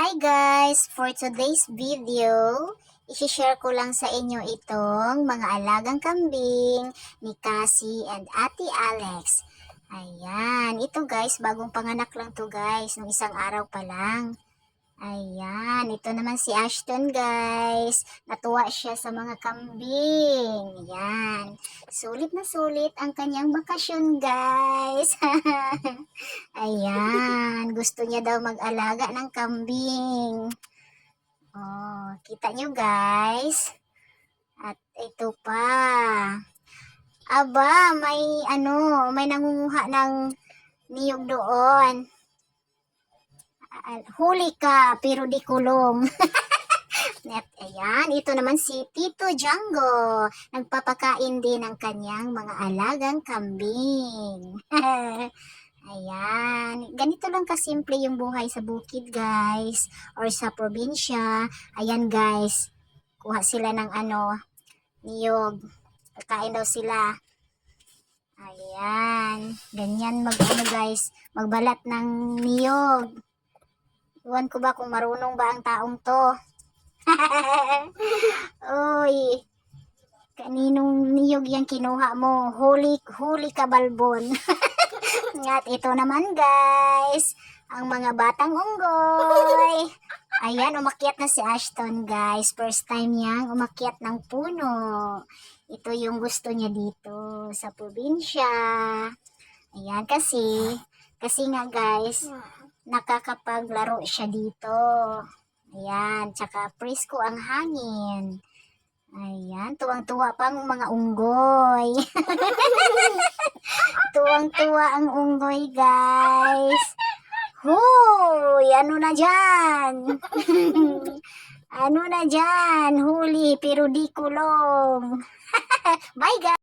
Hi guys! For today's video, i-share ko lang sa inyo itong mga alagang kambing ni Cassie and Ate Alex. Ayan, ito guys, bagong panganak lang to guys, nung isang araw pa lang. Ayan, ito naman si Ashton guys. Natuwa siya sa mga kambing. Ayan, sulit na sulit ang kanyang bakasyon guys. Ayan, gusto niya daw mag-alaga ng kambing. Oh, kita nyo guys. At ito pa. Aba, may nangunguha ng niyog doon. Huli ka, pero di kulong. At ayan, ito naman si Tito Django. Nagpapakain din ng kanyang mga alagang kambing. Ayan, ganito lang kasimple yung buhay sa bukid guys, or sa probinsya. Ayan guys, kuha sila ng niyog. Kakain daw sila. Ayan, ganyan guys, magbalat ng niyog. Iwan ko ba kung marunong ba ang taong to. Uy, kaninong niyog yan kinuha mo? Huli ka balbon. At ito naman guys, ang mga batang unggoy. Ayan, umakyat na si Ashton guys. First time niyang umakyat ng puno. Ito yung gusto niya dito sa probinsya. Ayan, kasi nga guys, nakakapaglaro siya dito. Ayan, tsaka presko ang hangin. Ayan, tuwang-tuwa pang mga unggoy. Tuwang-tuwa ang unggoy, guys. Hoy, ano na dyan? Ano na dyan? Huli, pero di kulong. Bye, guys.